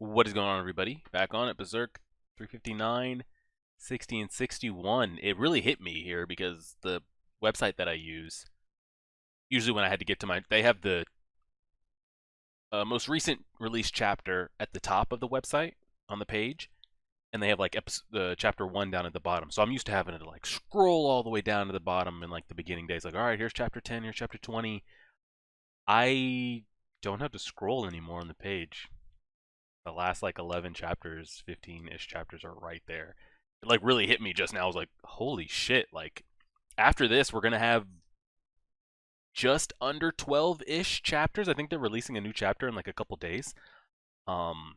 What is going on, everybody? Back on at Berserk 359, 60, and 61. It really hit me here because the website that I use, usually when I had to get to they have the most recent release chapter at the top of the website on the page, and they have like chapter 1 down at the bottom. So I'm used to having to like scroll all the way down to the bottom in like the beginning days. Like, all right, here's chapter 10, here's chapter 20. I don't have to scroll anymore on the page. The last like 11 chapters, 15-ish chapters are right there. It like really hit me just now. I was like, holy shit. Like after this, we're going to have just under 12-ish chapters. I think they're releasing a new chapter in like a couple days. Um,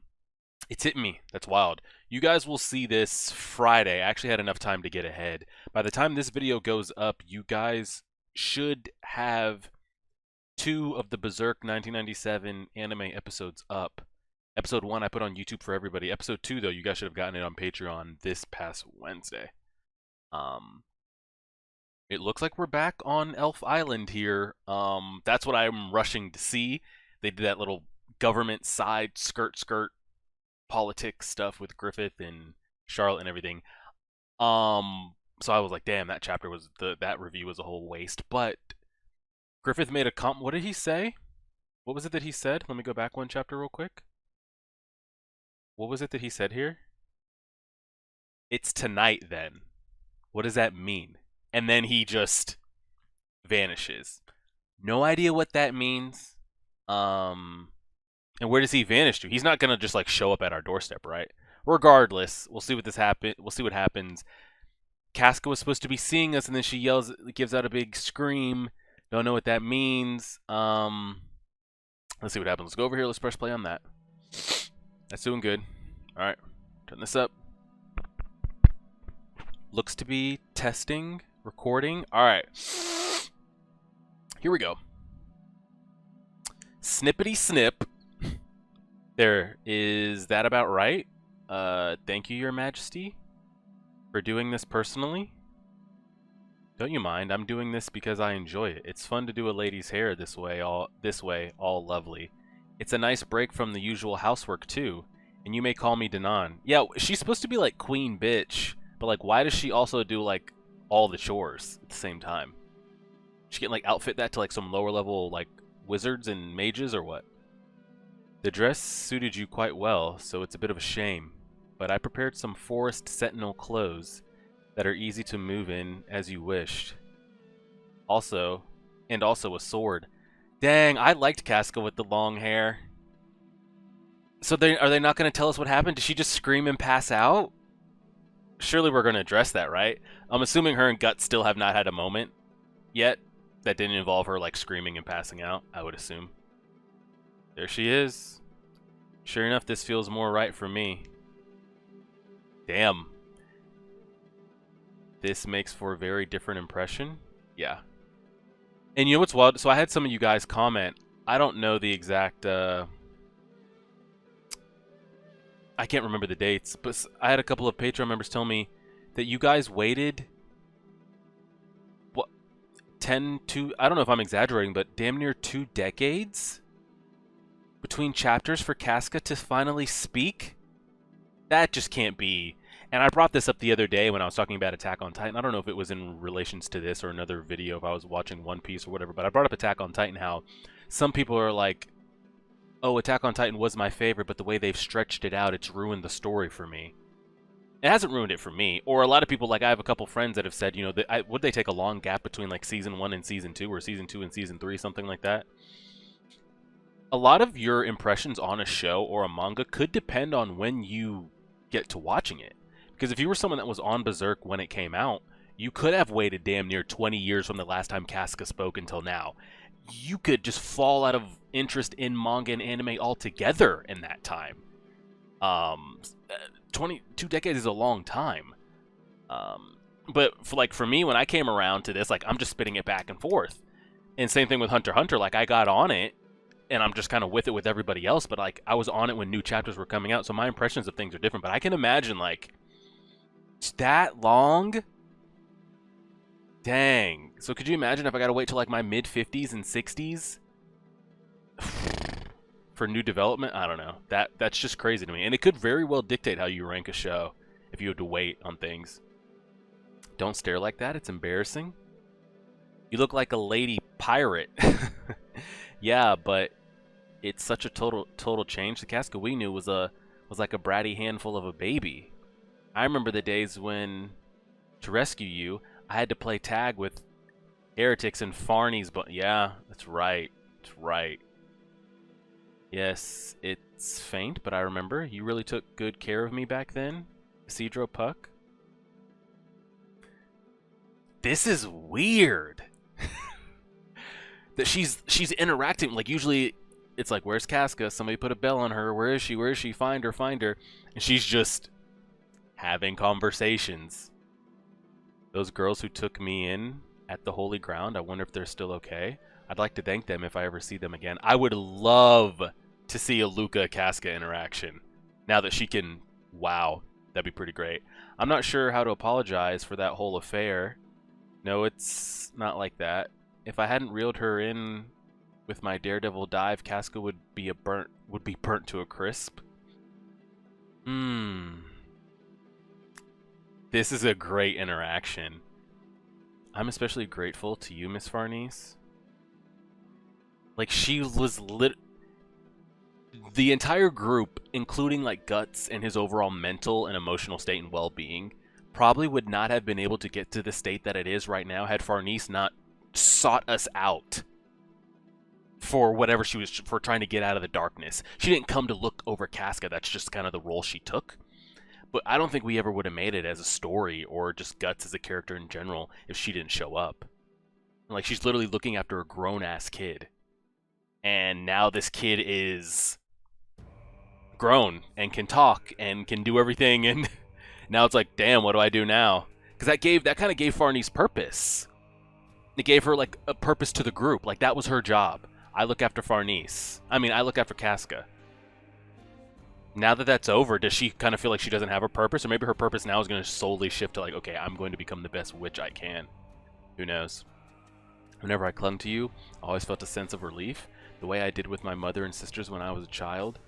it's hitting me. That's wild. You guys will see this Friday. I actually had enough time to get ahead. By the time this video goes up, you guys should have 2 of the Berserk 1997 anime episodes up. Episode 1 I put on YouTube for everybody. Episode 2, though, you guys should have gotten it on Patreon this past Wednesday. It looks like we're back on Elf Island here. That's what I'm rushing to see. They did that little government side skirt politics stuff with Griffith and Charlotte and everything. So I was like, damn, that chapter was that review was a whole waste. But Griffith made a what did he say? What was it that he said? Let me go back one chapter real quick. What was it that he said here? It's tonight then. What does that mean? And then he just vanishes. No idea what that means. And where does he vanish to? He's not gonna just like show up at our doorstep, right? Regardless, we'll see what we'll see what happens. Casca was supposed to be seeing us, and then she gives out a big scream. Don't know what that means. Let's see what happens. Let's go over here. Let's press play on that. That's doing good. Alright, turn this up. Looks to be testing, recording. Alright. Here we go. Snippety snip. There, is that about right? Thank you, Your Majesty, for doing this personally. Don't you mind? I'm doing this because I enjoy it. It's fun to do a lady's hair this way, all lovely. It's a nice break from the usual housework too. And you may call me Danan. Yeah, she's supposed to be like queen bitch, but like why does she also do like all the chores at the same time? She can like outfit that to like some lower level like wizards and mages or what? The dress suited you quite well, so it's a bit of a shame. But I prepared some forest sentinel clothes that are easy to move in as you wished. Also a sword. Dang, I liked Casca with the long hair. So are they not going to tell us what happened? Did she just scream and pass out? Surely we're going to address that, right? I'm assuming her and Gut still have not had a moment yet that didn't involve her like screaming and passing out, I would assume. There she is. Sure enough, this feels more right for me. Damn. This makes for a very different impression. Yeah. And you know what's wild? So I had some of you guys comment. I don't know the exact... I can't remember the dates, but I had a couple of Patreon members tell me that you guys waited... What? I don't know if I'm exaggerating, but damn near 2 decades? Between chapters for Casca to finally speak? That just can't be... And I brought this up the other day when I was talking about Attack on Titan. I don't know if it was in relations to this or another video if I was watching One Piece or whatever, but I brought up Attack on Titan, how some people are like, oh, Attack on Titan was my favorite, but the way they've stretched it out, it's ruined the story for me. It hasn't ruined it for me. Or a lot of people, like I have a couple friends that have said, you know, would they take a long gap between like Season 1 and Season 2, or Season 2 and Season 3, something like that? A lot of your impressions on a show or a manga could depend on when you get to watching it. Because if you were someone that was on Berserk when it came out, you could have waited damn near 20 years from the last time Casca spoke until now. You could just fall out of interest in manga and anime altogether in that time. 2 decades is a long time. But for me, when I came around to this, like I'm just spitting it back and forth. And same thing with Hunter x Hunter. Like I got on it, and I'm just kind of with it with everybody else. But like I was on it when new chapters were coming out, so my impressions of things are different. But I can imagine like that long. Dang. So could you imagine if I gotta wait till like my mid 50s and 60s? for new development. I don't know. That's just crazy to me, and it could very well dictate how you rank a show if you had to wait on things. Don't stare like that. It's embarrassing. You look like a lady pirate. Yeah, but it's such a total change. The Casca we knew was like a bratty handful of a baby. I remember the days when, to rescue you, I had to play tag with heretics and Farnies, but yeah, that's right. That's right. Yes, it's faint, but I remember. You really took good care of me back then, Isidro Puck. This is weird. That she's interacting, like usually it's like, where's Casca? Somebody put a bell on her. Where is she? Where is she? Find her, find her. And she's just having conversations. Those girls who took me in at the Holy Ground, I wonder if they're still okay. I'd like to thank them if I ever see them again. I would love to see a Luca Casca interaction. Now that she can, wow, that'd be pretty great. I'm not sure how to apologize for that whole affair. No, it's not like that. If I hadn't reeled her in with my daredevil dive, Casca would be burnt to a crisp. This is a great interaction. I'm especially grateful to you, Miss Farnese. Like, she was the entire group, including like Guts and his overall mental and emotional state and well-being, probably would not have been able to get to the state that it is right now had Farnese not sought us out for whatever she was, for trying to get out of the darkness. She didn't come to look over Casca. That's just kind of the role she took. But I don't think we ever would have made it as a story or just Guts as a character in general if she didn't show up. Like, she's literally looking after a grown-ass kid. And now this kid is grown and can talk and can do everything, and now it's like, damn, what do I do now? Because that kind of gave Farnese purpose. It gave her like a purpose to the group. Like, that was her job. I look after Farnese. I mean, I look after Casca. Now that that's over, does she kind of feel like she doesn't have a purpose? Or maybe her purpose now is going to solely shift to like, okay, I'm going to become the best witch I can. Who knows? Whenever I clung to you, I always felt a sense of relief. The way I did with my mother and sisters when I was a child.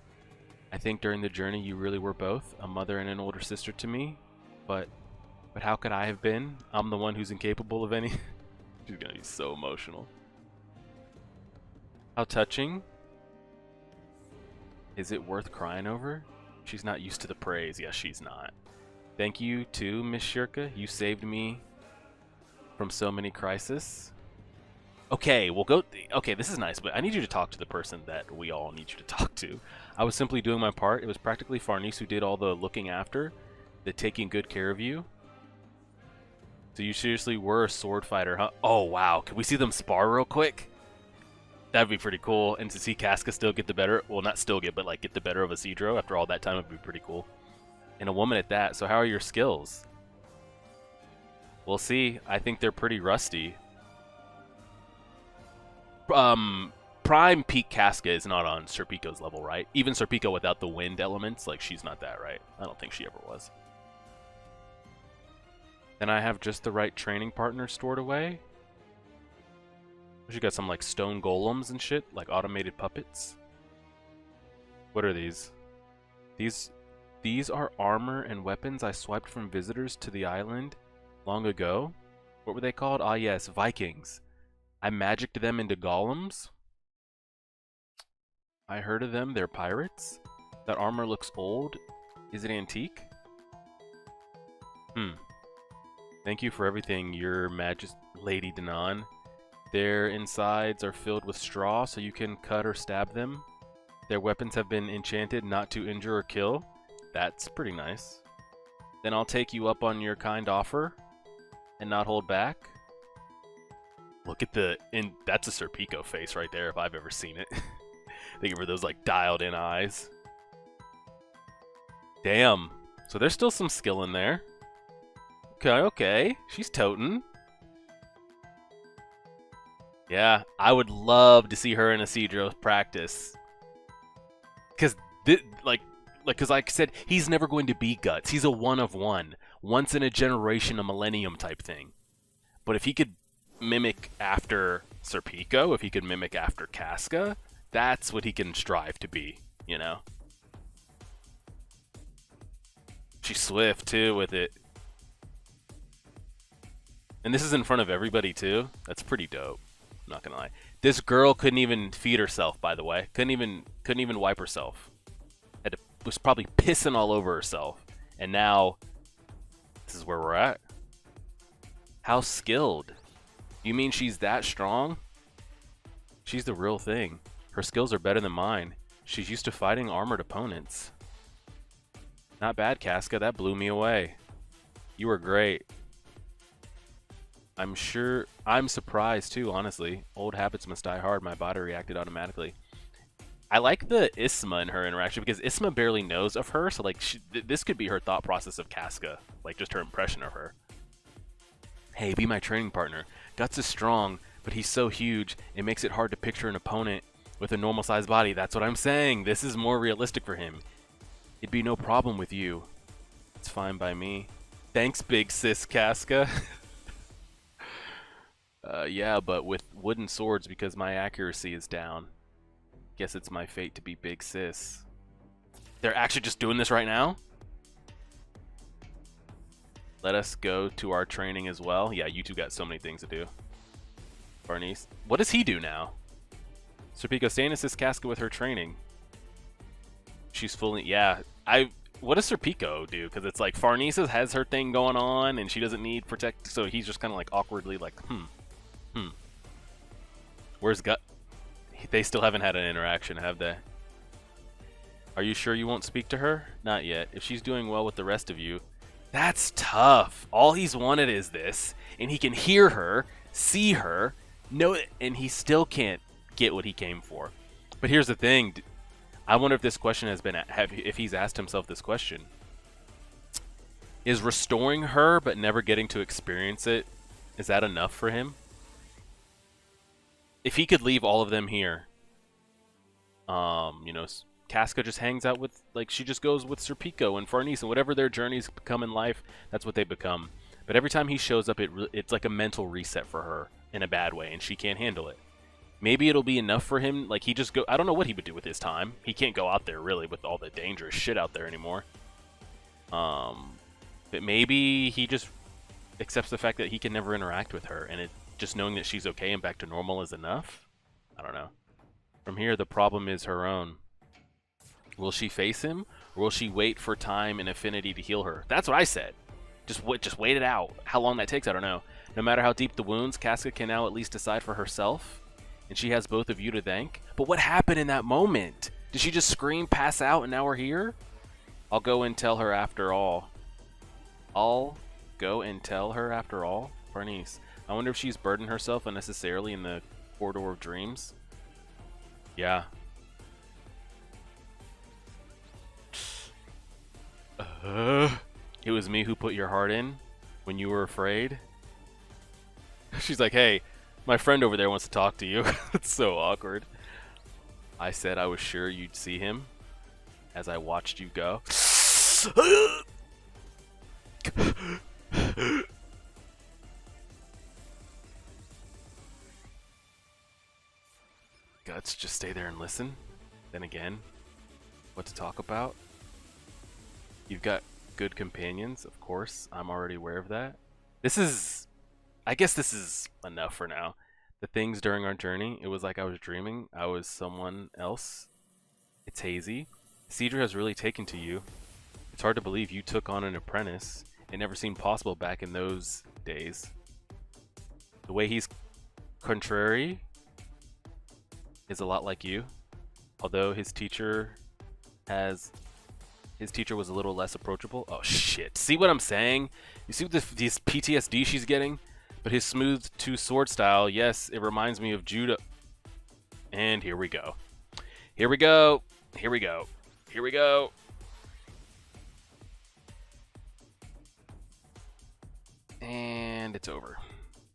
I think during the journey you really were both, a mother and an older sister to me. But how could I have been? I'm the one who's incapable of any... She's gonna be so emotional. How touching. Is it worth crying over? She's not used to the praise. Yes, she's not. Thank you too, Miss Shirka. You saved me from so many crises. Okay, we'll go... Okay, this is nice, but I need you to talk to the person that we all need you to talk to. I was simply doing my part. It was practically Farnese who did all the looking after, the taking good care of you. So you seriously were a sword fighter, huh? Oh, wow. Can we see them spar real quick? That'd be pretty cool. And to see Casca still get the better... Well, not still get, but like get the better of Isidro after all that time would be pretty cool. And a woman at that. So how are your skills? We'll see. I think they're pretty rusty. Prime peak Casca is not on Serpico's level, right? Even Serpico without the wind elements, like, she's not that, right? I don't think she ever was. Then I have just the right training partner stored away. She got some like stone golems and shit, like automated puppets. What are these? These are armor and weapons I swiped from visitors to the island long ago. What were they called? Ah, yes, Vikings. I magicked them into golems. I heard of them. They're pirates. That armor looks old. Is it antique? Thank you for everything, Your Majesty, Lady Danan. Their insides are filled with straw, so you can cut or stab them. Their weapons have been enchanted not to injure or kill. That's pretty nice. Then I'll take you up on your kind offer and not hold back. Look at that's a Serpico face right there if I've ever seen it. They give her those like dialed in eyes. Damn. So there's still some skill in there. Okay. She's toting. Yeah, I would love to see her and Isidro practice. Cause like I said, he's never going to be Guts. He's a one of one. Once in a generation, a millennium type thing. But if he could mimic after Serpico, if he could mimic after Casca, that's what he can strive to be, you know? She's swift, too, with it. And this is in front of everybody, too. That's pretty dope. I'm not gonna lie. This girl couldn't even feed herself, by the way. Couldn't even wipe herself. Was probably pissing all over herself. And now, this is where we're at. How skilled? You mean she's that strong? She's the real thing. Her skills are better than mine. She's used to fighting armored opponents. Not bad, Casca. That blew me away. You were great. I'm surprised too, honestly. Old habits must die hard. My body reacted automatically. I like the Isma in her interaction because Isma barely knows of her, so like this could be her thought process of Casca, like just her impression of her. Hey, be my training partner. Guts is strong, but he's so huge, it makes it hard to picture an opponent with a normal-sized body. That's what I'm saying. This is more realistic for him. It'd be no problem with you. It's fine by me. Thanks, big sis Casca. Yeah, but with wooden swords because my accuracy is down. Guess it's my fate to be big sis. They're actually just doing this right now? Let us go to our training as well. Yeah, you two got so many things to do. Farnese. What does he do now? Serpico, stay and assist Casca with her training. She's fully... Yeah, what does Serpico do? Because it's like Farnese has her thing going on and she doesn't need protect, so he's just kind of like awkwardly like, Where's Gut? They still haven't had an interaction, have they? Are you sure you won't speak to her? Not yet. If she's doing well with the rest of you... That's tough. All he's wanted is this, and he can hear her, see her, know it, and he still can't get what he came for. But here's the thing. I wonder if this question has been... if he's asked himself this question. Is restoring her but never getting to experience it, is that enough for him? If he could leave all of them here, you know, Casca just hangs out with, like, she just goes with Serpico and Farnese, and whatever their journeys become in life, that's what they become. But every time he shows up, it's like a mental reset for her in a bad way, and she can't handle it. Maybe it'll be enough for him, like, I don't know what he would do with his time. He can't go out there, really, with all the dangerous shit out there anymore. But maybe he just accepts the fact that he can never interact with her, and just knowing that she's okay and back to normal is enough? I don't know. From here, the problem is her own. Will she face him, or will she wait for time and affinity to heal her? That's what I said. Just wait it out. How long that takes, I don't know. No matter how deep the wounds, Casca can now at least decide for herself, and she has both of you to thank. But what happened in that moment? Did she just scream, pass out, and now we're here? I'll go and tell her after all. I'll go and tell her after all? Farnese. I wonder if she's burdened herself unnecessarily in the corridor of dreams. Yeah. It was me who put your heart in when you were afraid. She's like, hey, my friend over there wants to talk to you. It's so awkward. I said I was sure you'd see him as I watched you go. Guts, just stay there and listen. Then again, what to talk about? You've got good companions, of course. I'm already aware of that. I guess this is enough for now. The things during our journey, it was like I was dreaming. I was someone else. It's hazy. Cedra has really taken to you. It's hard to believe you took on an apprentice. It never seemed possible back in those days. The way he's contrary is a lot like you. Although his teacher was a little less approachable. Oh shit. See what I'm saying? You see what this PTSD she's getting? But his smooth two-sword style, yes, it reminds me of Judah. And here we go. Here we go. Here we go. Here we go. And it's over.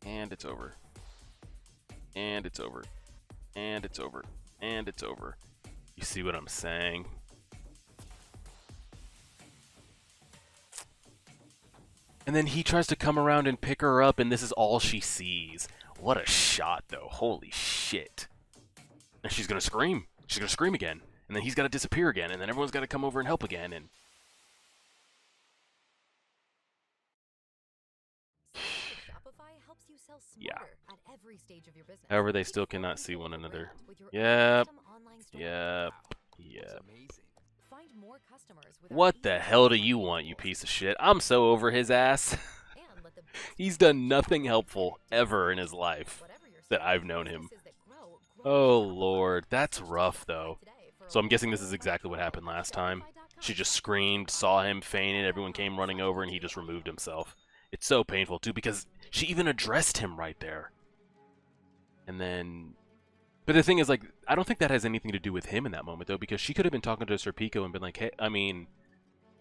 And it's over. And it's over. And it's over. And it's over. You see what I'm saying? And then he tries to come around and pick her up, and this is all she sees. What a shot, though. Holy shit. And she's gonna scream. She's gonna scream again. And then he's gotta disappear again. And then everyone's gotta come over and help again. And yeah. However, they still cannot see one another. Yep. Yep. Yep. What the hell do you want, you piece of shit? I'm so over his ass. He's done nothing helpful ever in his life that I've known him. Oh, Lord. That's rough, though. So I'm guessing this is exactly what happened last time. She just screamed, saw him, fainted, everyone came running over, and he just removed himself. It's so painful, too, because she even addressed him right there. And then... But the thing is, like, I don't think that has anything to do with him in that moment, though, because she could have been talking to Serpico and been like, hey,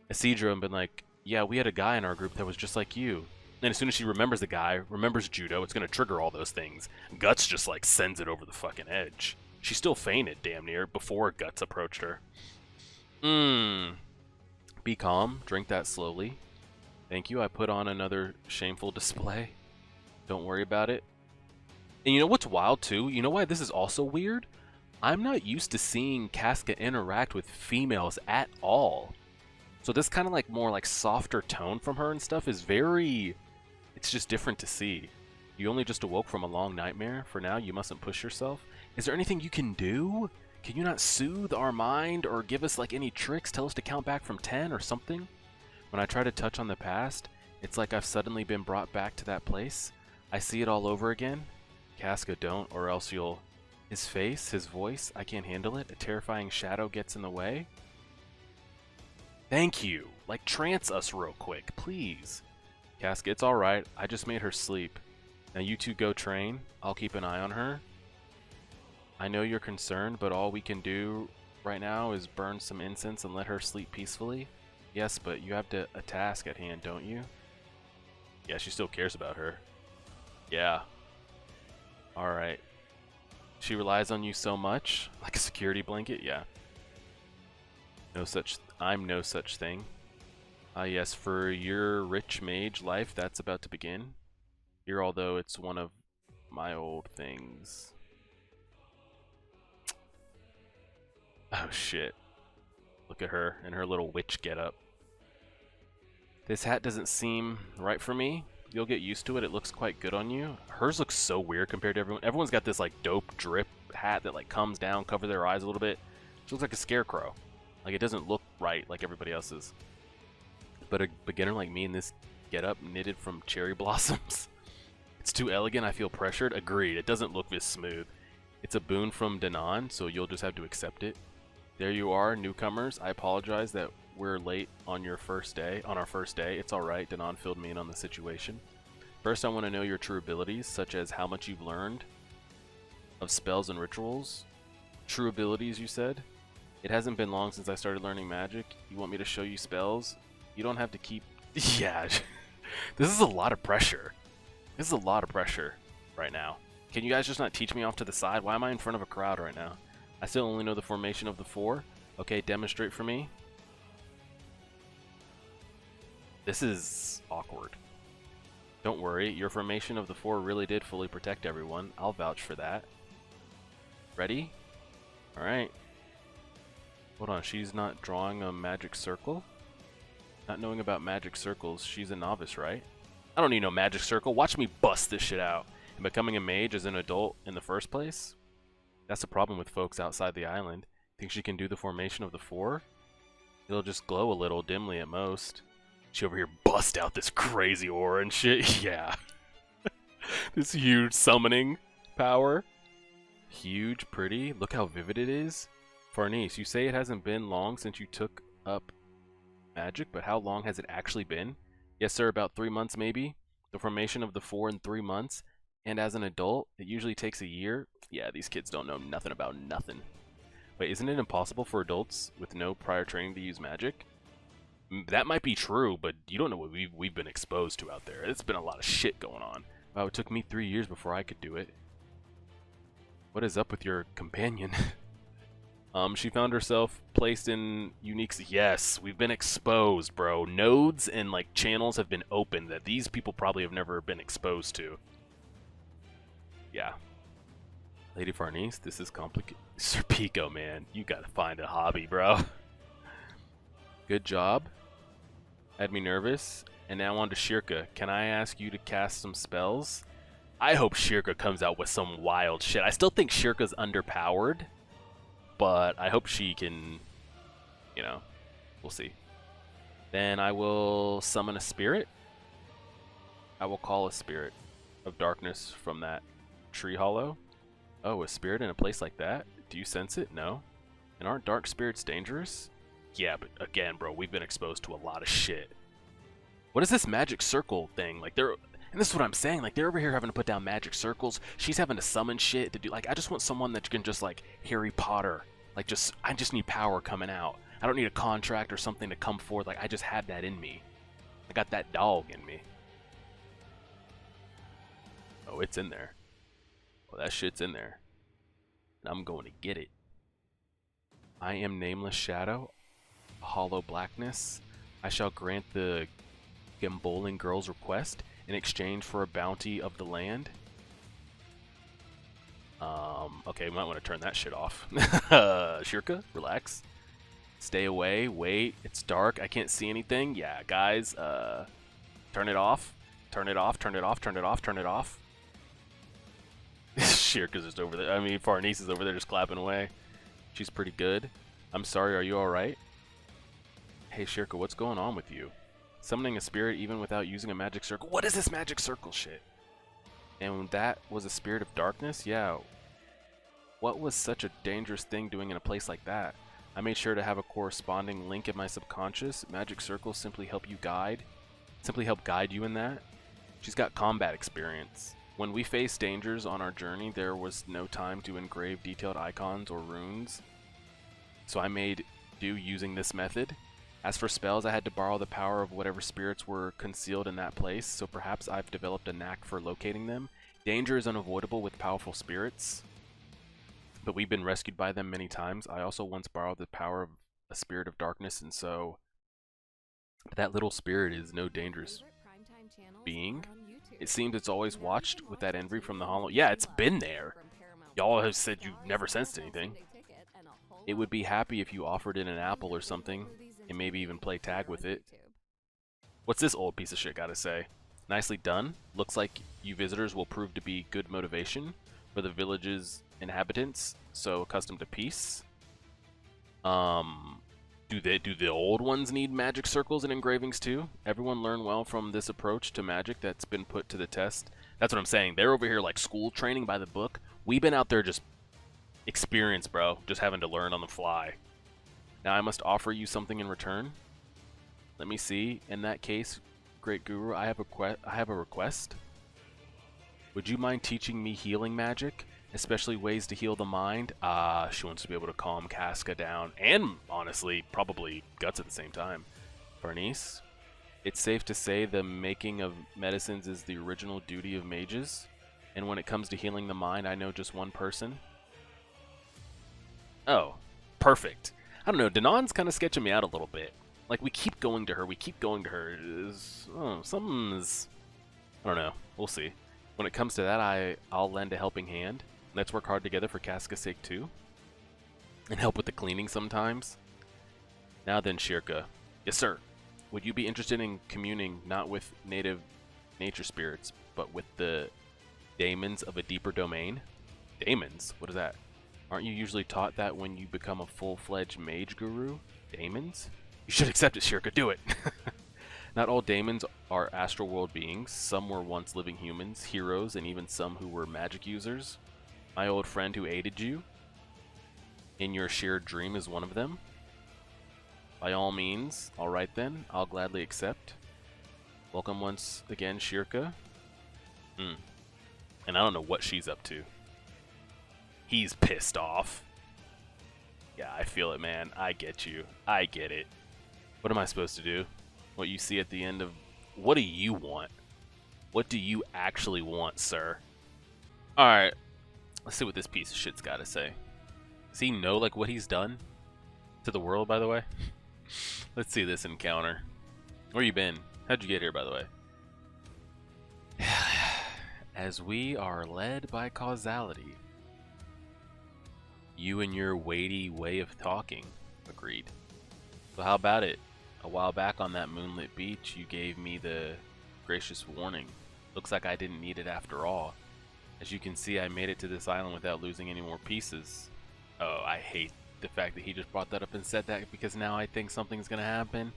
Isidro, and been like, yeah, we had a guy in our group that was just like you. And as soon as she remembers the guy, remembers judo, it's going to trigger all those things. Guts just, like, sends it over the fucking edge. She still fainted, damn near, before Guts approached her. Be calm. Drink that slowly. Thank you. I put on another shameful display. Don't worry about it. And you know what's wild, too? You know why this is also weird? I'm not used to seeing Casca interact with females at all. So this kind of, like, more, like, softer tone from her and stuff is very... It's just different to see. You only just awoke from a long nightmare. For now, you mustn't push yourself. Is there anything you can do? Can you not soothe our mind or give us, like, any tricks? Tell us to count back from 10 or something? When I try to touch on the past, it's like I've suddenly been brought back to that place. I see it all over again. Casca, don't, or else you'll... His face, his voice, I can't handle it. A terrifying shadow gets in the way. Thank you. Like, trance us real quick, please. Casca, it's alright. I just made her sleep. Now you two go train. I'll keep an eye on her. I know you're concerned, but all we can do right now is burn some incense and let her sleep peacefully. Yes, but you have a task at hand, don't you? Yeah, she still cares about her. Yeah. Alright. She relies on you so much? Like a security blanket? Yeah. I'm no such thing. Yes, for your rich mage life, that's about to begin. Here, although it's one of my old things. Oh shit. Look at her in her little witch getup. This hat doesn't seem right for me. You'll get used to it. It looks quite good on you. Hers looks so weird compared to everyone. Everyone's got this like dope drip hat that like comes down, cover their eyes a little bit. She looks like a scarecrow. Like it doesn't look right like everybody else's. But a beginner like me in this getup knitted from cherry blossoms. It's too elegant. I feel pressured. Agreed. It doesn't look this smooth. It's a boon from Danon, so you'll just have to accept it. There you are, newcomers. I apologize that we're late on our first day. It's alright, Danon filled me in on the situation. First, I want to know your true abilities, such as how much you've learned of spells and rituals. True abilities, you said? It hasn't been long since I started learning magic. You want me to show you spells? You don't have to keep... Yeah, this is a lot of pressure. This is a lot of pressure right now. Can you guys just not teach me off to the side? Why am I in front of a crowd right now? I still only know the formation of the 4. Okay, demonstrate for me. This is awkward. Don't worry, your formation of the 4 really did fully protect everyone. I'll vouch for that. Ready? Alright. Hold on, she's not drawing a magic circle? Not knowing about magic circles, she's a novice, right? I don't need no magic circle. Watch me bust this shit out. And becoming a mage as an adult in the first place? That's the problem with folks outside the island. Think she can do the formation of the 4? It'll just glow a little dimly at most. She over here bust out this crazy aura and shit. Yeah. This huge summoning power. Huge, pretty. Look how vivid it is. Farnese, you say it hasn't been long since you took up magic, but how long has it actually been? Yes, sir, about 3 months maybe. The formation of the 4 in 3 months. And as an adult, it usually takes a year. Yeah, these kids don't know nothing about nothing. Wait, isn't it impossible for adults with no prior training to use magic? That might be true, but you don't know what we've been exposed to out there. It's been a lot of shit going on. Wow, it took me 3 years before I could do it. What is up with your companion? She found herself placed in unique... Yes, we've been exposed, bro. Nodes and, like, channels have been opened that these people probably have never been exposed to. Yeah. Lady Farnese, this is complicated. Sir Pico, man, you gotta find a hobby, bro. Good job. Had me nervous. And now on to Shirka. Can I ask you to cast some spells? I hope Shirka comes out with some wild shit. I still think Shirka's underpowered, but I hope she can, you know, we'll see. Then I will summon a spirit. I will call a spirit of darkness from that tree hollow. Oh, a spirit in a place like that? Do you sense it? No. And aren't dark spirits dangerous? Yeah, but again, bro, we've been exposed to a lot of shit. What is this magic circle thing? Like, they're... And this is what I'm saying, like, they're over here having to put down magic circles. She's having to summon shit to do... Like, I just want someone that can just, like, Harry Potter. Like, just... I just need power coming out. I don't need a contract or something to come forth. Like, I just had that in me. I got that dog in me. Oh, it's in there. Well, that shit's in there. And I'm going to get it. I am Nameless Shadow, Hollow Blackness. I shall grant the Gamboling girl's request in exchange for a bounty of the land. Okay, we might want to turn that shit off. Shirka, relax. Stay away, wait, it's dark, I can't see anything. Yeah, guys, turn it off. Turn it off, turn it off, turn it off, turn it off. Shirka's just over there. I mean, Farnese is over there just clapping away. She's pretty good. I'm sorry, are you alright? Hey, Shirka, what's going on with you? Summoning a spirit even without using a magic circle? What is this magic circle shit? And that was a spirit of darkness? Yeah. What was such a dangerous thing doing in a place like that? I made sure to have a corresponding link in my subconscious. Magic circles simply help guide you in that. She's got combat experience. When we faced dangers on our journey, there was no time to engrave detailed icons or runes. So I made do using this method. As for spells, I had to borrow the power of whatever spirits were concealed in that place, so perhaps I've developed a knack for locating them. Danger is unavoidable with powerful spirits, but we've been rescued by them many times. I also once borrowed the power of a spirit of darkness, and so that little spirit is no dangerous being. It seems it's always watched with that envy from the hollow. Yeah, it's been there. Y'all have said you've never sensed anything. It would be happy if you offered it an apple or something, and maybe even play tag with it. What's this old piece of shit gotta say? Nicely done. Looks like you visitors will prove to be good motivation for the village's inhabitants, so accustomed to peace. Do the old ones need magic circles and engravings too? Everyone learn well from this approach to magic that's been put to the test. That's what I'm saying. They're over here like school training by the book. We've been out there just experience, bro. Just having to learn on the fly. Now I must offer you something in return. Let me see. In that case, great guru, I have a request. Would you mind teaching me healing magic? Especially ways to heal the mind? She wants to be able to calm Casca down. And, honestly, probably Guts at the same time. Bernice? It's safe to say the making of medicines is the original duty of mages. And when it comes to healing the mind, I know just one person. Oh, perfect. I don't know, Danon's kind of sketching me out a little bit. Like, we keep going to her, something's... I don't know, we'll see. When it comes to that, I'll lend a helping hand. Let's work hard together for Casca's sake too. And help with the cleaning sometimes. Now then, Shirka. Yes, sir. Would you be interested in communing not with native nature spirits, but with the daemons of a deeper domain? Daemons? What is that? Aren't you usually taught that when you become a full-fledged mage guru? Daemons? You should accept it, Shirka. Do it! Not all daemons are astral world beings. Some were once living humans, heroes, and even some who were magic users. My old friend who aided you in your shared dream is one of them. By all means, alright then, I'll gladly accept. Welcome once again, Shirka. And I don't know what she's up to. He's pissed off. Yeah, I feel it, man. I get you. I get it. What am I supposed to do? What you see at the end of... What do you want? What do you actually want, sir? Alright. Let's see what this piece of shit's got to say. Does he know, like, what he's done to the world, by the way? Let's see this encounter. Where you been? How'd you get here, by the way? As we are led by causality. You and your weighty way of talking. Agreed. So how about it? A while back on that moonlit beach, you gave me the gracious warning. Looks like I didn't need it after all. As you can see, I made it to this island without losing any more pieces. Oh, I hate the fact that he just brought that up and said that, because now I think something's gonna happen.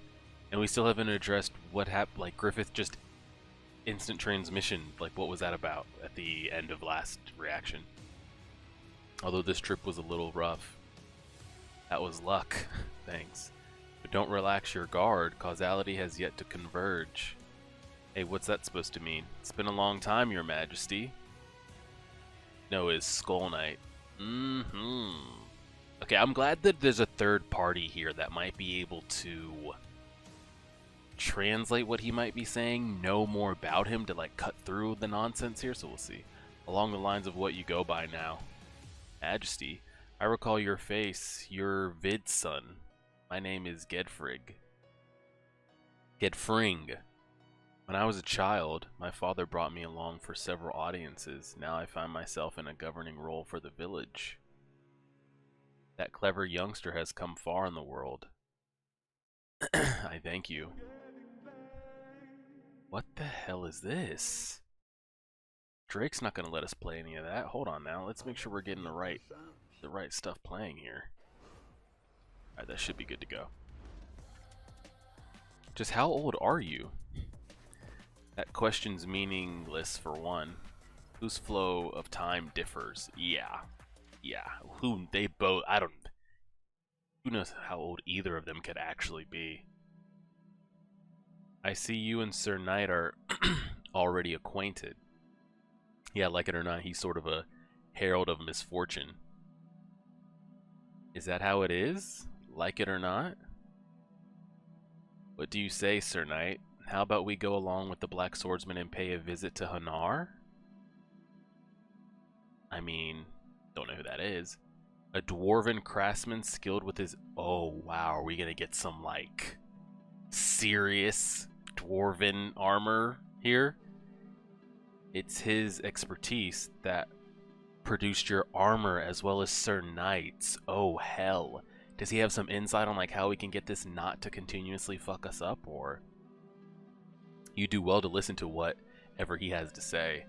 And we still haven't addressed what happened. Like, Griffith just instant transmission. Like, what was that about at the end of last reaction? Although this trip was a little rough. That was luck. Thanks. But don't relax your guard. Causality has yet to converge. Hey, what's that supposed to mean? It's been a long time, Your Majesty. No, is Skull Knight. Okay, I'm glad that there's a third party here that might be able to translate what he might be saying, know more about him to like cut through the nonsense here, so we'll see. Along the lines of what you go by now. Majesty, I recall your face, your vid son. My name is Gedfrig. Gedfring. When I was a child, my father brought me along for several audiences. Now I find myself in a governing role for the village. That clever youngster has come far in the world. I thank you. What the hell is this? Drake's not going to let us play any of that. Hold on now. Let's make sure we're getting the right stuff playing here. Alright, that should be good to go. Just how old are you? That question's meaningless for one. Whose flow of time differs? Yeah. Who knows how old either of them could actually be. I see you and Sir Knight are already acquainted. Yeah, like it or not, he's sort of a herald of misfortune. Is that how it is? Like it or not? What do you say, Sir Knight? How about we go along with the Black Swordsman and pay a visit to Hanar? I mean, don't know who that is. A dwarven craftsman skilled with his... Oh, wow. Are we going to get some, like, serious dwarven armor here? It's his expertise that produced your armor as well as Sir Knight's. Oh, hell. Does he have some insight on, like, how we can get this not to continuously fuck us up, or... You do well to listen to whatever he has to say.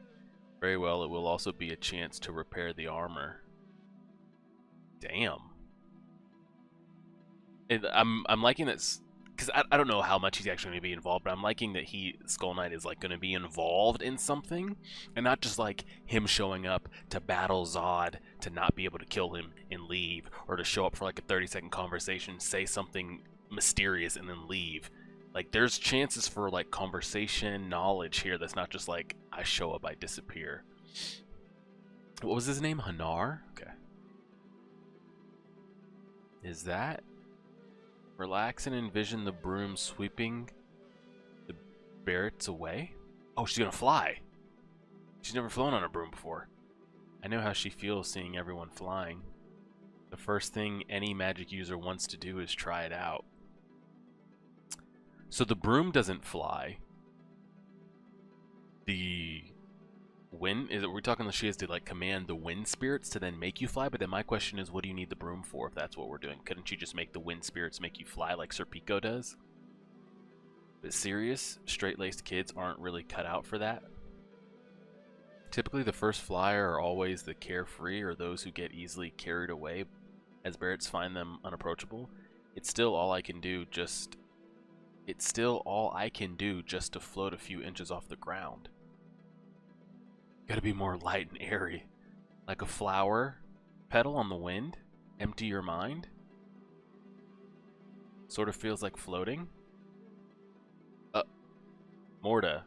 Very well, it will also be a chance to repair the armor. Damn. I'm liking this, because I don't know how much he's actually going to be involved, but I'm liking that Skull Knight is like going to be involved in something, and not just like him showing up to battle Zod, to not be able to kill him and leave, or to show up for like a 30-second conversation, say something mysterious, and then leave. Like, there's chances for, like, conversation, knowledge here that's not just, like, I show up, I disappear. What was his name? Hanar? Okay. Is that? Relax and envision the broom sweeping the Barretts away? Oh, she's gonna fly. She's never flown on a broom before. I know how she feels seeing everyone flying. The first thing any magic user wants to do is try it out. So the broom doesn't fly. The wind, we're talking that she has to like command the wind spirits to then make you fly, but then my question is, what do you need the broom for if that's what we're doing? Couldn't you just make the wind spirits make you fly like Sir Pico does? But serious, straight-laced kids aren't really cut out for that. Typically the first flyer are always the carefree or those who get easily carried away, as Barretts find them unapproachable. It's still all I can do just to float a few inches off the ground. Gotta be more light and airy. Like a flower petal on the wind. Empty your mind. Sort of feels like floating. Morta.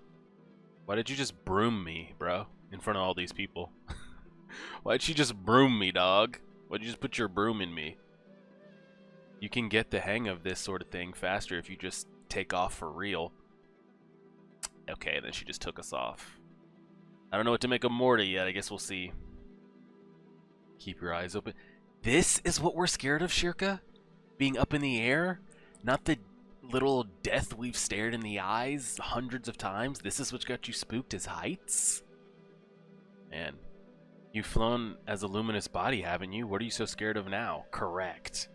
Why did you just broom me, bro? In front of all these people. Why'd you just broom me, dog? Why'd you just put your broom in me? You can get the hang of this sort of thing faster if you just take off for real. Okay, then she just took us off. I don't know what to make of Morta yet. I guess we'll see. Keep your eyes open. This is what we're scared of, Shirka? Being up in the air? Not the little death we've stared in the eyes hundreds of times? This is what got you spooked as heights? Man. You've flown as a luminous body, haven't you? What are you so scared of now? Correct.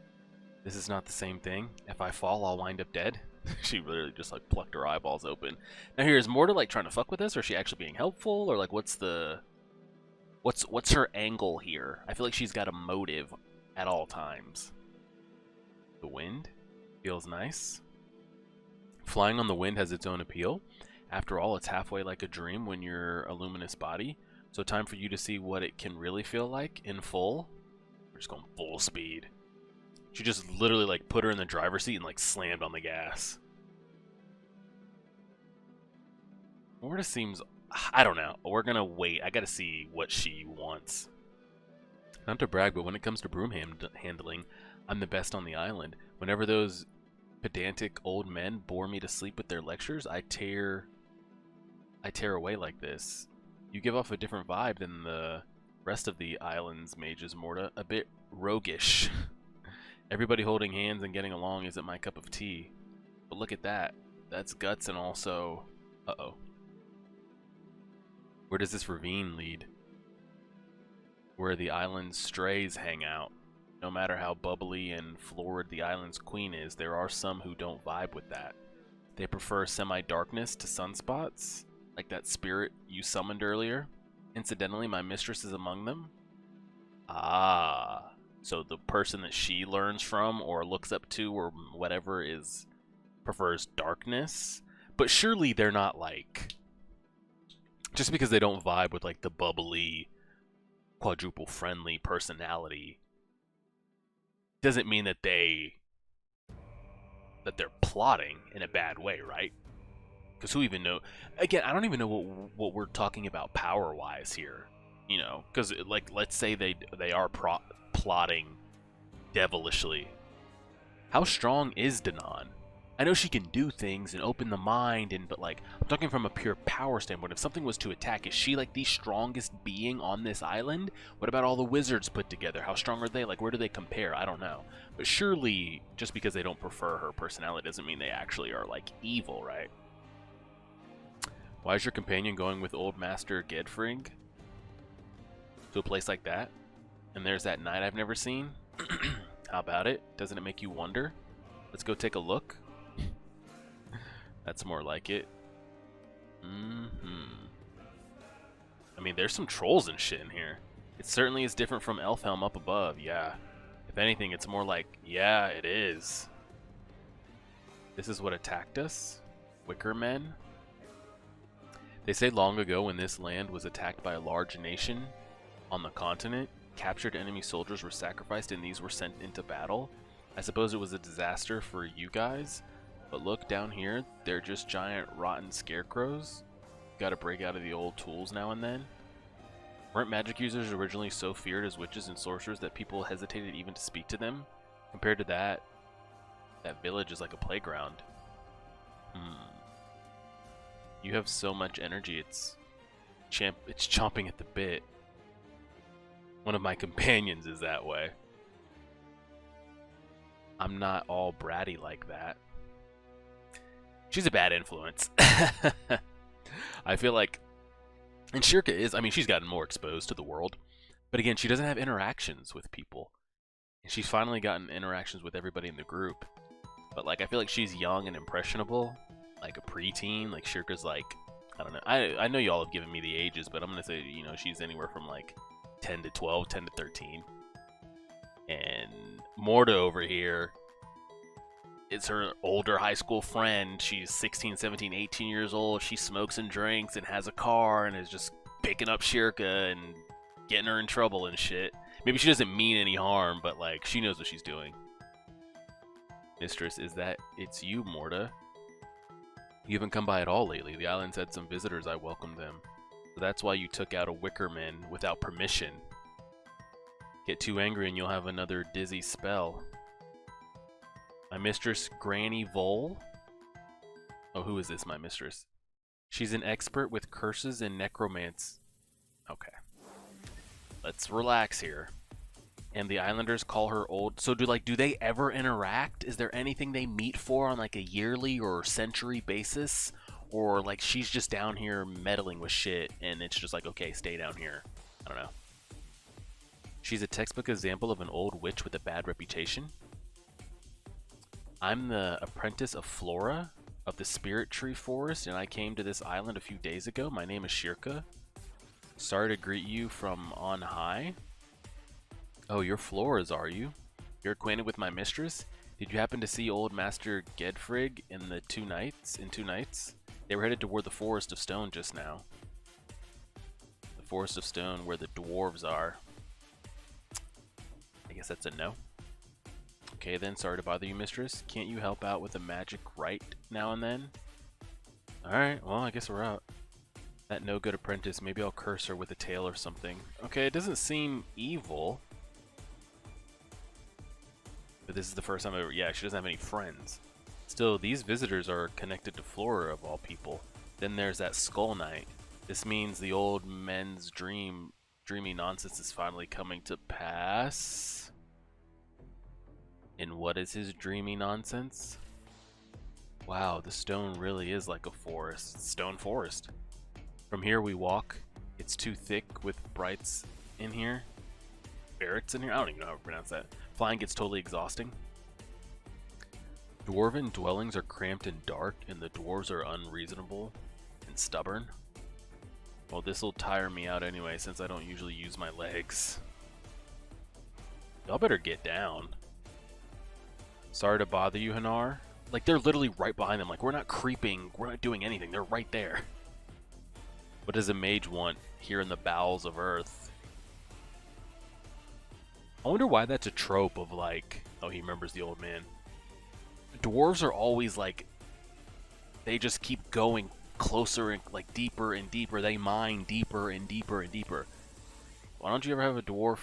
This is not the same thing. If I fall, I'll wind up dead. She literally just like plucked her eyeballs open. Now here, is Morta like trying to fuck with us, or is she actually being helpful, or like what's her angle here? I feel like she's got a motive at all times. The wind feels nice. Flying on the wind has its own appeal. After all, it's halfway like a dream when you're a luminous body. So time for you to see what it can really feel like in full. We're just going full speed. She just literally like put her in the driver's seat and like slammed on the gas. Morta seems, I don't know. We're gonna wait. I gotta see what she wants. Not to brag, but when it comes to broom handling, I'm the best on the island. Whenever those pedantic old men bore me to sleep with their lectures, I tear away like this. You give off a different vibe than the rest of the island's mages, Morta. A bit roguish. Everybody holding hands and getting along isn't my cup of tea. But look at that. That's guts and also... Uh-oh. Where does this ravine lead? Where the island's strays hang out. No matter how bubbly and florid the island's queen is, there are some who don't vibe with that. They prefer semi-darkness to sunspots, like that spirit you summoned earlier. Incidentally, my mistress is among them. Ah, so the person that she learns from or looks up to or whatever prefers darkness. But surely they're not like, just because they don't vibe with like the bubbly, quadruple friendly personality doesn't mean that they're plotting in a bad way, right? Because who even know? Again, I don't even know what we're talking about power-wise here. You know, because like let's say they are plotting devilishly. How strong is Danon? I know she can do things and open the mind, but like I'm talking from a pure power standpoint. If something was to attack, is she like the strongest being on this island? What about all the wizards put together? How strong are they? Like where do they compare? I don't know. But surely just because they don't prefer her personality doesn't mean they actually are like evil, right? Why is your companion going with old Master Gedfrig to a place like that? And there's that knight I've never seen. How about it? Doesn't it make you wonder? Let's go take a look. That's more like it. I mean, there's some trolls and shit in here. It certainly is different from Elfhelm up above, yeah. If anything, it's more like, yeah, it is. This is what attacked us? Wicker men? They say long ago when this land was attacked by a large nation on the continent, captured enemy soldiers were sacrificed and these were sent into battle. I suppose it was a disaster for you guys. But look down here, they're just giant rotten scarecrows. Gotta break out of the old tools now and then. Weren't magic users originally so feared as witches and sorcerers that people hesitated even to speak to them? Compared to that village is like a playground. You have so much energy, it's chomping at the bit. One of my companions is that way. I'm not all bratty like that. She's a bad influence. I feel like, and Shirka is, I mean, she's gotten more exposed to the world, but again, she doesn't have interactions with people. And she's finally gotten interactions with everybody in the group. But like, I feel like she's young and impressionable, like a preteen. Like Shirka's like, I don't know. I know y'all have given me the ages, but I'm gonna say, you know, she's anywhere from like 10 to 12, 10 to 13. And Morta over here, it's her older high school friend. She's 16, 17, 18 years old. She smokes and drinks and has a car and is just picking up Shirka and getting her in trouble and shit. Maybe she doesn't mean any harm, but like she knows what she's doing. Mistress, is that it's you, Morta? You haven't come by at all lately. The island's had some visitors. I welcomed them. So that's why you took out a wickerman without permission. Get too angry and you'll have another dizzy spell. My mistress, Granny Vole? Oh, who is this, my mistress? She's an expert with curses and necromancy. Okay. Let's relax here. And the islanders call her old. So do they ever interact? Is there anything they meet for on like a yearly or century basis? Or like she's just down here meddling with shit and it's just like, okay, stay down here. I don't know. She's a textbook example of an old witch with a bad reputation. I'm the apprentice of Flora of the Spirit Tree Forest, and I came to this island a few days ago. My name is Shirka. Sorry to greet you from on high. Oh, you're Flora's, are you? You're acquainted with my mistress? Did you happen to see old Master Gedfrig in the two nights? They were headed toward the Forest of Stone just now. The Forest of Stone, where the dwarves are. I guess that's a no. Okay then, sorry to bother you, mistress. Can't you help out with a magic rite now and then? Alright, well, I guess we're out. That no-good apprentice, maybe I'll curse her with a tail or something. Okay, it doesn't seem evil. But this is the first time I ever... Yeah, she doesn't have any friends. Still, these visitors are connected to Flora, of all people. Then there's that Skull Knight. This means the old men's dreamy nonsense is finally coming to pass. And what is his dreamy nonsense? Wow, the stone really is like a forest. Stone forest. From here we walk. It's too thick with brights in here. Barretts in here? I don't even know how to pronounce that. Flying gets totally exhausting. Dwarven dwellings are cramped and dark, and the dwarves are unreasonable and stubborn. Well, this'll tire me out anyway, since I don't usually use my legs. Y'all better get down. Sorry to bother you, Hanar. Like, they're literally right behind them. Like, we're not creeping. We're not doing anything. They're right there. What does a mage want here in the bowels of Earth? I wonder why that's a trope of, like... Oh, he remembers the old man. Dwarves are always, like... They just keep going closer and, like, deeper and deeper. They mine deeper and deeper and deeper. Why don't you ever have a dwarf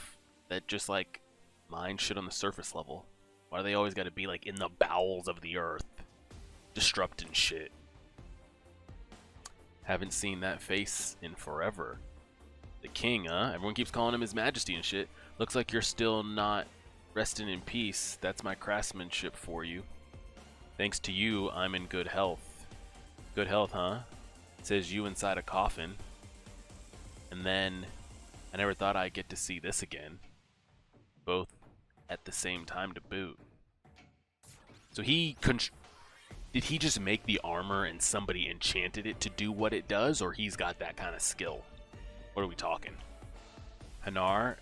that just, like, mines shit on the surface level? Why do they always gotta be, like, in the bowels of the earth? Disrupting shit. Haven't seen that face in forever. The king, huh? Everyone keeps calling him his majesty and shit. Looks like you're still not resting in peace. That's my craftsmanship for you. Thanks to you, I'm in good health. Good health, huh? It says you inside a coffin. And then, I never thought I'd get to see this again. Both at the same time to boot. So did he just make the armor and somebody enchanted it to do what it does, or he's got that kind of skill? What are we talking? Hanar,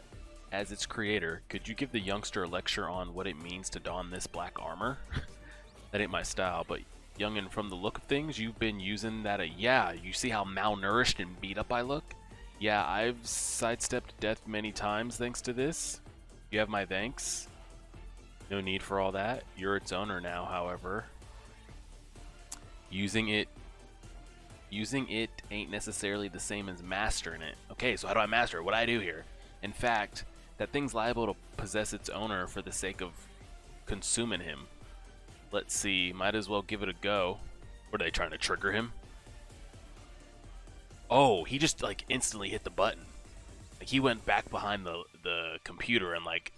as its creator, could you give the youngster a lecture on what it means to don this black armor? That ain't my style, but youngin', from the look of things, you've been using that yeah, you see how malnourished and beat up I look? Yeah, I've sidestepped death many times thanks to this. You have my thanks. No need for all that. You're its owner now, however. Using it ain't necessarily the same as mastering it. Okay, so how do I master it? What do I do here? In fact, that thing's liable to possess its owner for the sake of consuming him. Let's see, might as well give it a go. What, are they trying to trigger him? Oh, he just like instantly hit the button. Like he went back behind the computer and like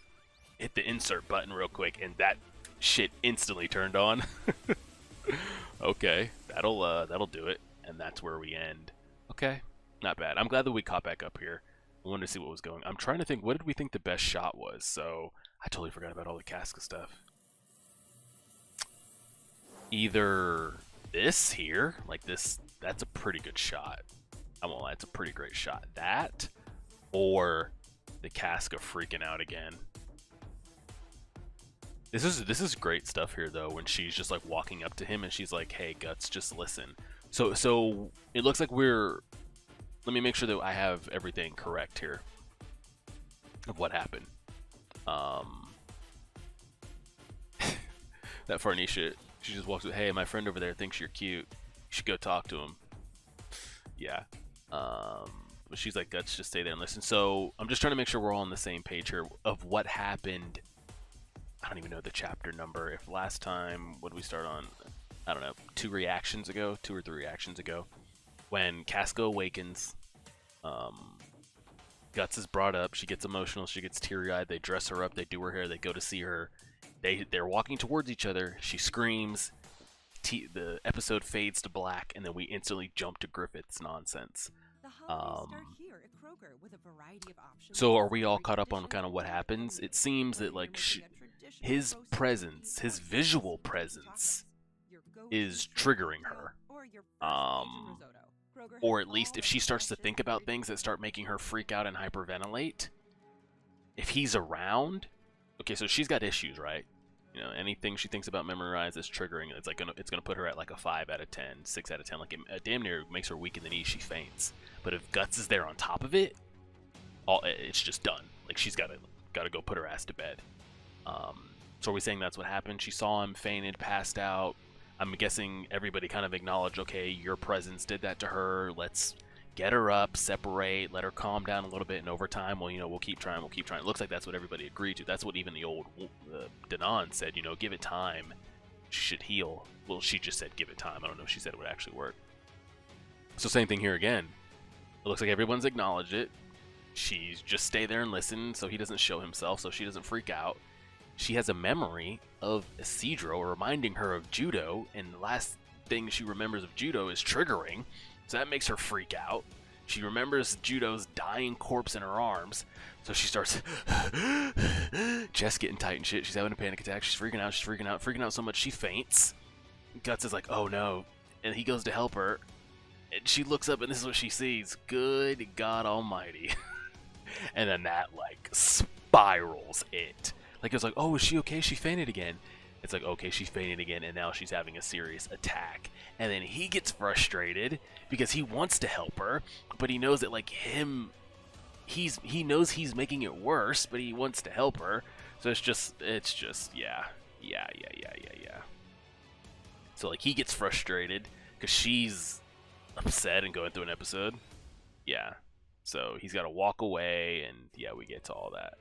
hit the insert button real quick, and that shit instantly turned on. Okay, that'll do it, and that's where we end. Okay, not bad. I'm glad that we caught back up here. I wanted to see what was going. I'm trying to think, what did we think the best shot was? So I totally forgot about all the Casca stuff. Either this here, like this, that's a pretty good shot. I won't lie, it's a pretty great shot. That, or the Casca freaking out again. This is great stuff here though, when she's just like walking up to him and she's like, "Hey Guts, just listen." So it looks like we're. Let me make sure that I have everything correct here of what happened. That Farnisha, she just walks with, "Hey, my friend over there thinks you're cute. You should go talk to him." Yeah. But she's like, "Guts, just stay there and listen." So I'm just trying to make sure we're all on the same page here of what happened. I don't even know the chapter number. If last time, what did we start on? I don't know, 2 or 3 reactions ago, when Casca awakens, Guts is brought up, she gets emotional, she gets teary-eyed, they dress her up, they do her hair, they go to see her, they're walking towards each other, she screams, the episode fades to black, and then we instantly jump to Griffith's nonsense. So are we all caught up on kind of what happens? It seems that like his presence, his visual presence, is triggering her. Or at least if she starts to think about things that start making her freak out and hyperventilate, if he's around, okay, so she's got issues, right? You know, anything she thinks about memorize is triggering. It's like it's gonna put her at like a 5 out of 10, 6 out of 10. Like it damn near makes her weak in the knees. She faints. But if Guts is there on top of it, it's just done. Like she's gotta go put her ass to bed. So are we saying that's what happened? She saw him, fainted, passed out. I'm guessing everybody kind of acknowledged, okay, your presence did that to her. Let's get her up, separate, let her calm down a little bit, and over time, well, you know, we'll keep trying. It looks like that's what everybody agreed to. That's what even the old Danon said, you know, give it time. She should heal. Well, she just said give it time. I don't know if she said it would actually work. So same thing here again. It looks like everyone's acknowledged it. She's just stay there and listen so he doesn't show himself, so she doesn't freak out. She has a memory of Isidro reminding her of judo, and the last thing she remembers of judo is triggering, so that makes her freak out. She remembers Judo's dying corpse in her arms, so she starts chest getting tight and shit. She's having a panic attack. She's freaking out so much she faints. Guts is like, oh no, and he goes to help her, and she looks up and this is what she sees. Good God Almighty. And then that like spirals it. Like, it's like, oh, is she okay? She fainted again. It's like, okay, she fainted again, and now she's having a serious attack. And then he gets frustrated because he wants to help her, but he knows that, like, he knows he's making it worse, but he wants to help her. So it's just, yeah. So, like, he gets frustrated because she's upset and going through an episode. Yeah. So he's got to walk away, and, yeah, we get to all that.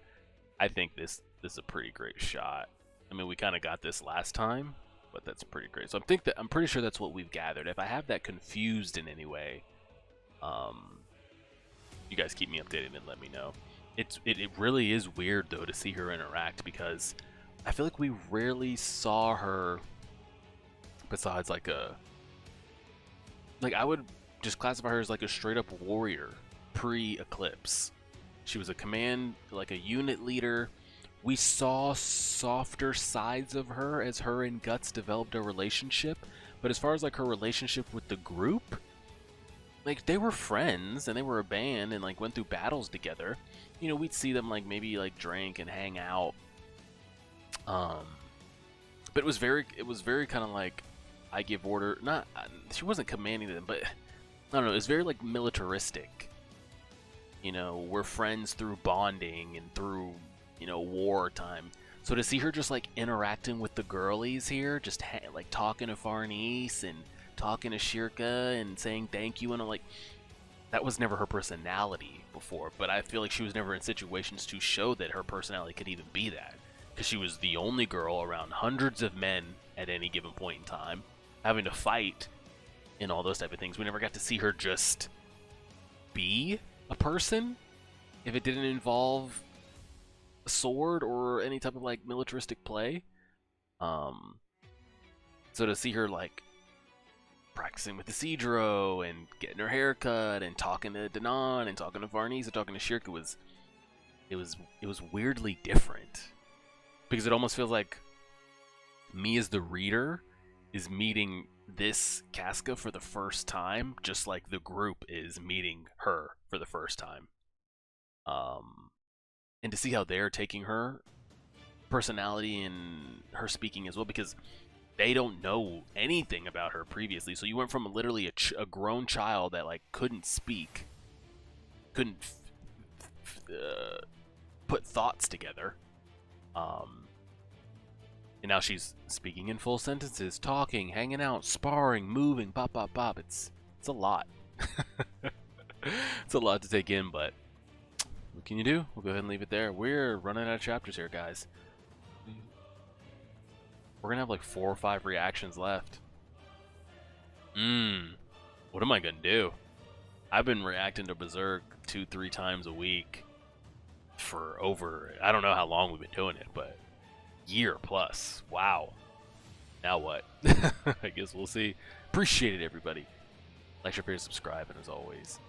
I think this is a pretty great shot. I mean, we kind of got this last time, but that's pretty great. So I'm pretty sure that's what we've gathered. If I have that confused in any way, you guys keep me updated and let me know. It really is weird though to see her interact, because I feel like we rarely saw her besides like I would just classify her as like a straight up warrior pre-Eclipse. She was a command, like a unit leader. We saw softer sides of her as her and Guts developed a relationship, but as far as like her relationship with the group, like they were friends and they were a band and like went through battles together. You know, we'd see them like maybe like drink and hang out. But it was very kind of like I give order. She wasn't commanding them, but I don't know. It was very like militaristic. You know, we're friends through bonding and through, you know, wartime. So to see her just like interacting with the girlies here, just like talking to Farnese and talking to Shirka and saying thank you, and I'm like, that was never her personality before. But I feel like she was never in situations to show that her personality could even be that, because she was the only girl around hundreds of men at any given point in time, having to fight and all those type of things. We never got to see her just be a person if it didn't involve a sword or any type of like militaristic play. So to see her like practicing with Isidro and getting her hair cut and talking to Danon and talking to Varnice and talking to Shirka was weirdly different, because it almost feels like me as the reader is meeting this Casca for the first time, just like the group is meeting her for the first time. And to see how they're taking her personality and her speaking as well, because they don't know anything about her previously. So you went from literally a grown child that like couldn't speak, couldn't put thoughts together, and now she's speaking in full sentences, talking, hanging out, sparring, moving, pop, pop, pop. It's a lot. It's a lot to take in, but what can you do? We'll go ahead and leave it there. We're running out of chapters here, guys. We're gonna have like 4 or 5 reactions left. What am I gonna do? I've been reacting to Berserk 2-3 times a week for over, I don't know how long we've been doing it, but year plus. Wow. Now what? I guess we'll see. Appreciate it, everybody. Like, share, subscribe, and as always,